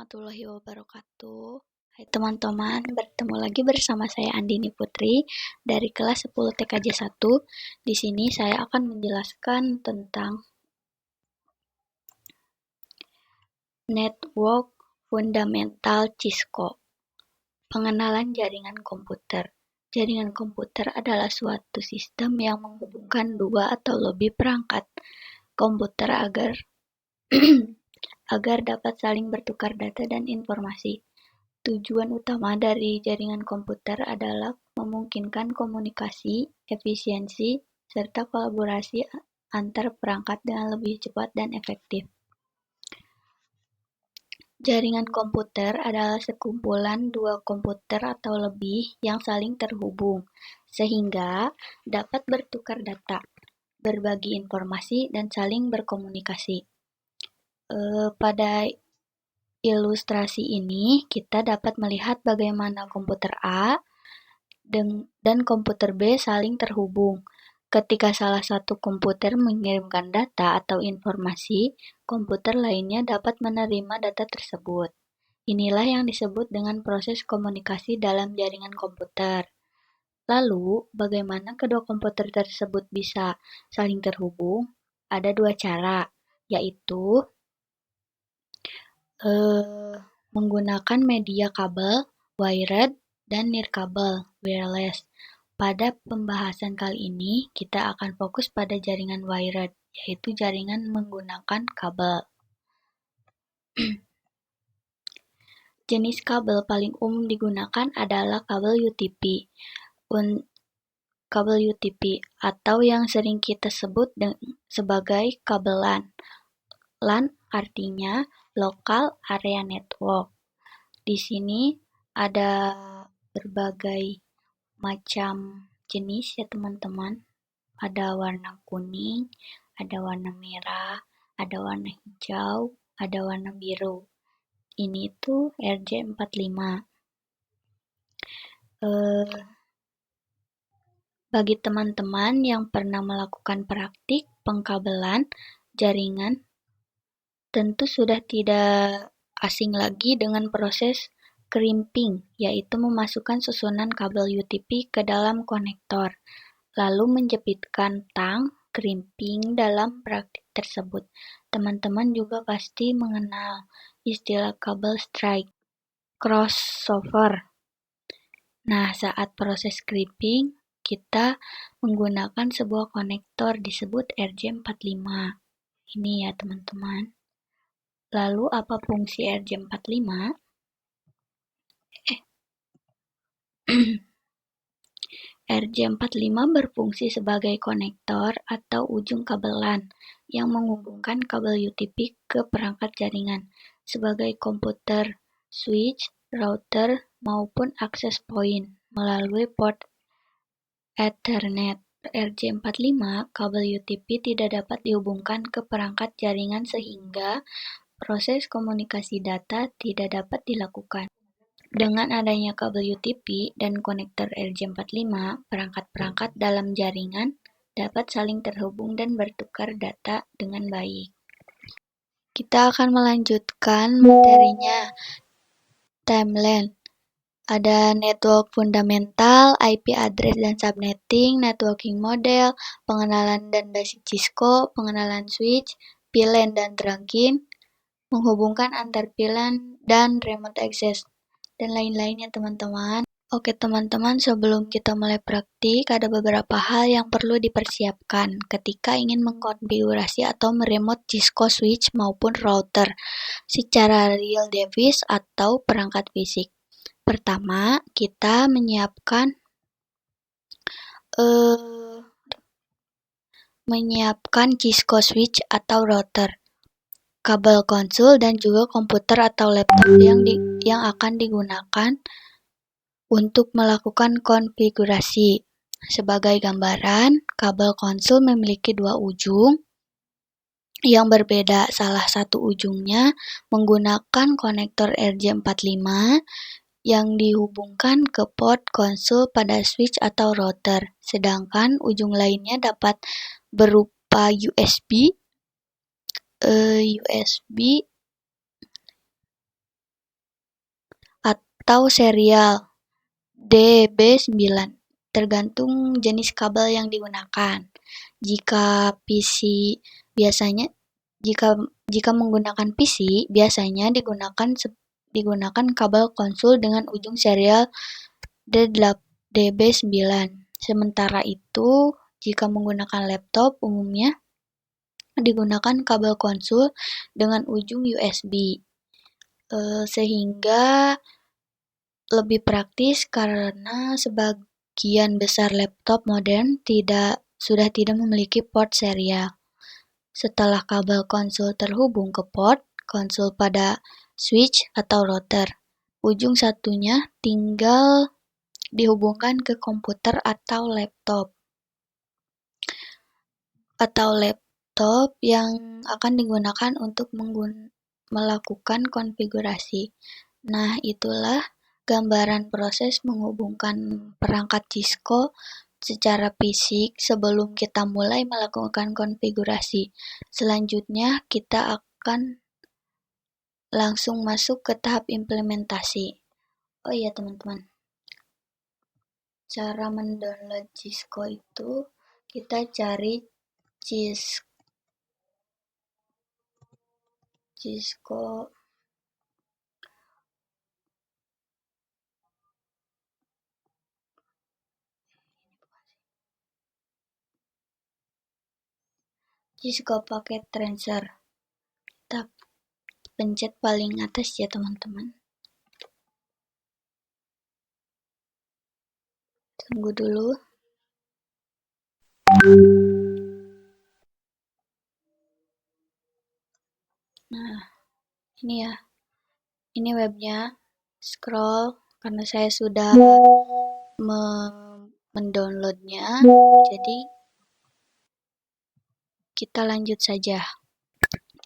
warahmatullahi wabarakatuh. Hai teman-teman, bertemu lagi bersama saya Andini Putri dari kelas 10 TKJ 1. Di sini saya akan menjelaskan tentang Network Fundamental Cisco. Pengenalan jaringan komputer. Jaringan komputer adalah suatu sistem yang menghubungkan dua atau lebih perangkat komputer agar dapat saling bertukar data dan informasi. Tujuan utama dari jaringan komputer adalah memungkinkan komunikasi, efisiensi, serta kolaborasi antar perangkat dengan lebih cepat dan efektif. Jaringan komputer adalah sekumpulan dua komputer atau lebih yang saling terhubung, sehingga dapat bertukar data, berbagi informasi, dan saling berkomunikasi. Pada ilustrasi ini, kita dapat melihat bagaimana komputer A dan komputer B saling terhubung. Ketika salah satu komputer mengirimkan data atau informasi, komputer lainnya dapat menerima data tersebut. Inilah yang disebut dengan proses komunikasi dalam jaringan komputer. Lalu, bagaimana kedua komputer tersebut bisa saling terhubung? Ada dua cara, yaitu menggunakan media kabel, wired, dan nirkabel, wireless. Pada pembahasan kali ini, kita akan fokus pada jaringan wired, yaitu jaringan menggunakan kabel. Jenis kabel paling umum digunakan adalah kabel UTP. Kabel UTP atau yang sering kita sebut sebagai kabel LAN. LAN artinya Local Area Network. Di sini ada berbagai macam jenis ya teman-teman. Ada warna kuning, ada warna merah, ada warna hijau, ada warna biru. Ini tuh RJ45. Bagi teman-teman yang pernah melakukan praktik pengkabelan jaringan, tentu sudah tidak asing lagi dengan proses crimping, yaitu memasukkan susunan kabel UTP ke dalam konektor, lalu menjepitkan tang crimping dalam praktik tersebut. Teman-teman juga pasti mengenal istilah kabel strike, crossover. Nah, saat proses crimping, kita menggunakan sebuah konektor disebut RJ45. Ini ya teman-teman. Lalu apa fungsi RJ45? RJ45 berfungsi sebagai konektor atau ujung kabel LAN yang menghubungkan kabel UTP ke perangkat jaringan sebagai komputer, switch, router, maupun access point melalui port Ethernet. RJ45 kabel UTP tidak dapat dihubungkan ke perangkat jaringan sehingga proses komunikasi data tidak dapat dilakukan. Dengan adanya kabel UTP dan konektor RJ45, perangkat-perangkat dalam jaringan dapat saling terhubung dan bertukar data dengan baik. Kita akan melanjutkan materinya. Timeline. Ada network fundamental, IP address dan subnetting, networking model, pengenalan dan basic Cisco, pengenalan switch, VLAN dan trunking, menghubungkan antar VLAN dan remote access, dan lain-lainnya teman-teman. Oke teman-teman, sebelum kita mulai praktik, ada beberapa hal yang perlu dipersiapkan ketika ingin mengkonfigurasi atau meremote Cisco switch maupun router secara real device atau perangkat fisik. Pertama, kita menyiapkan Cisco switch atau router, kabel konsul, dan juga komputer atau laptop yang akan digunakan untuk melakukan konfigurasi. Sebagai gambaran, kabel konsul memiliki dua ujung yang berbeda. Salah satu ujungnya menggunakan konektor RJ45 yang dihubungkan ke port konsul pada switch atau router, sedangkan ujung lainnya dapat berupa USB atau serial DB9, tergantung jenis kabel yang digunakan. Jika PC biasanya jika jika menggunakan PC biasanya digunakan kabel konsul dengan ujung serial DB9. Sementara itu, jika menggunakan laptop umumnya digunakan kabel konsul dengan ujung USB. Sehingga lebih praktis karena sebagian besar laptop modern sudah tidak memiliki port serial. Setelah kabel konsul terhubung ke port konsul pada switch atau router, ujung satunya tinggal dihubungkan ke komputer atau laptop yang akan digunakan untuk melakukan konfigurasi. Nah, itulah gambaran proses menghubungkan perangkat Cisco secara fisik sebelum kita mulai melakukan konfigurasi. Selanjutnya, kita akan langsung masuk ke tahap implementasi. Oh iya, teman-teman. Cara mendownload Cisco itu kita cari Cisco Packet Transfer. Kita pencet paling atas ya teman-teman. Tunggu dulu. Nah, ini ya. Ini webnya. Scroll karena saya sudah mendownloadnya. Jadi kita lanjut saja.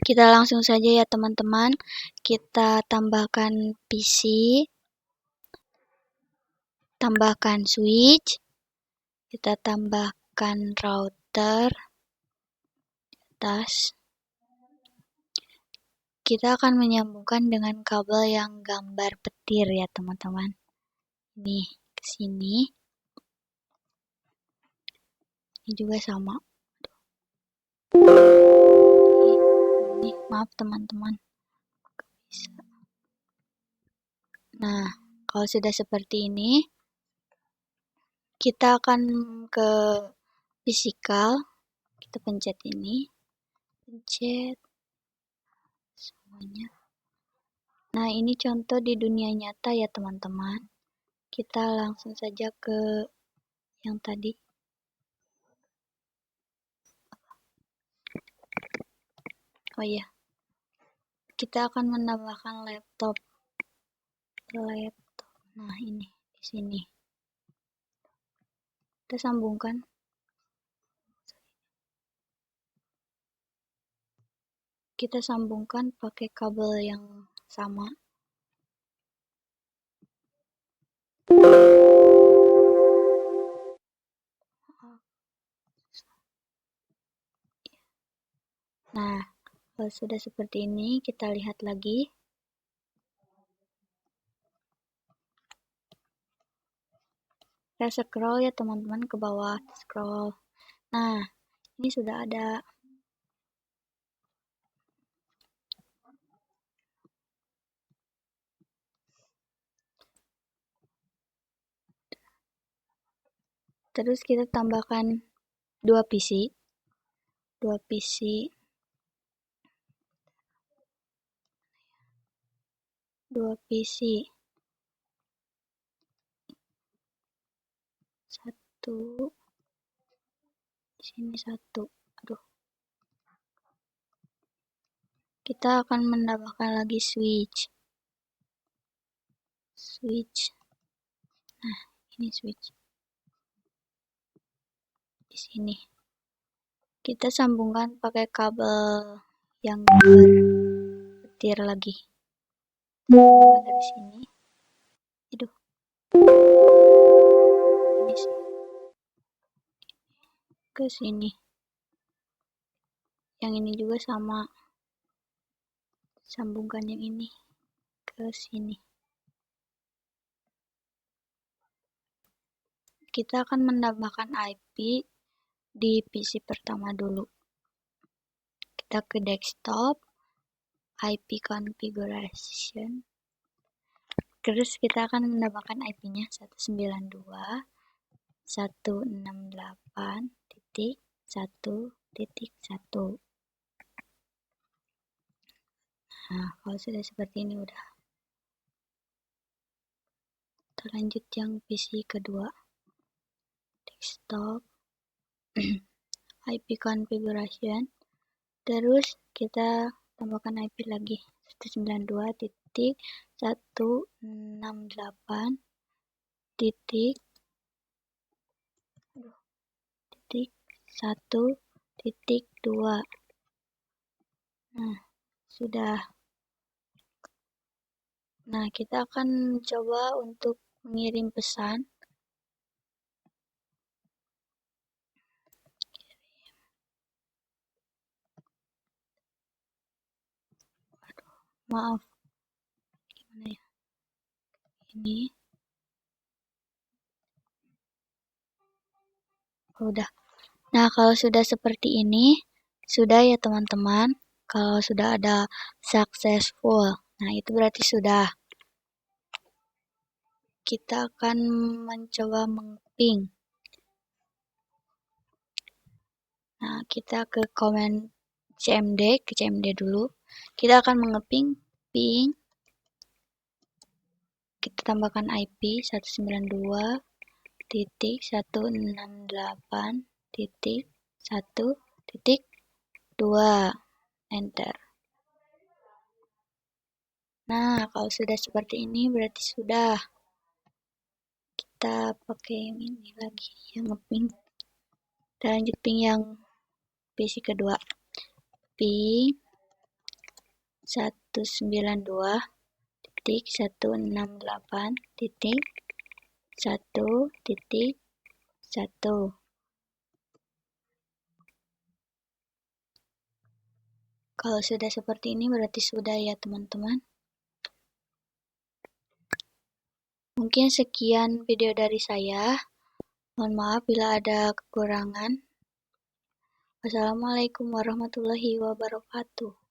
Kita langsung saja ya teman-teman. Kita tambahkan PC, tambahkan switch, kita tambahkan router, atas. Kita akan menyambungkan dengan kabel yang gambar petir ya teman-teman. Nih, ke sini. Ini juga sama. Ini maaf teman-teman. Nah, kalau sudah seperti ini, kita akan ke fisikal. Kita pencet ini. Pencet semuanya. Nah, ini contoh di dunia nyata ya teman-teman. Kita langsung saja ke yang tadi. Oh iya. Kita akan menambahkan laptop. Nah, ini di sini. Kita sambungkan. Kita sambungkan pakai kabel yang sama. Nah, kalau sudah seperti ini, kita lihat lagi. Kita scroll ya teman-teman ke bawah, scroll. Nah, ini sudah ada. Terus kita tambahkan dua PC. Satu, di sini satu. Aduh. Kita akan menambahkan lagi switch. Nah, ini switch. Di sini. Kita sambungkan pakai kabel yang gambar petir lagi. Sambungkan dari sini. Aduh. Ini sih. Ke sini. Yang ini juga sama. Sambungkan yang ini ke sini. kita akan menambahkan IP di PC pertama dulu. Kita ke desktop, IP configuration, terus kita akan menambahkan IP-nya 192.168.1.1. Nah, kalau sudah seperti ini udah. Kita lanjut yang PC kedua. Desktop, IP configuration, terus kita tambahkan IP lagi 192.168.1.1.2. Nah, sudah. Nah, kita akan coba untuk mengirim pesan. Maaf, gimana ya? Ini udah. Nah, kalau sudah seperti ini, sudah ya teman-teman. Kalau sudah ada successful, nah itu berarti sudah. Kita akan mencoba meng-ping. Nah, kita ke command ke CMD dulu. Kita akan mengeping ping. Kita tambahkan IP 192.168.1.2. Enter. Nah, kalau sudah seperti ini berarti sudah. Kita pakai yang ini lagi, yang ngeping. Kita lanjut ping yang PC kedua. Ping 192.168.1.1. Kalau sudah seperti ini berarti sudah ya teman-teman. Mungkin sekian video dari saya. Mohon maaf bila ada kekurangan. Wassalamualaikum warahmatullahi wabarakatuh.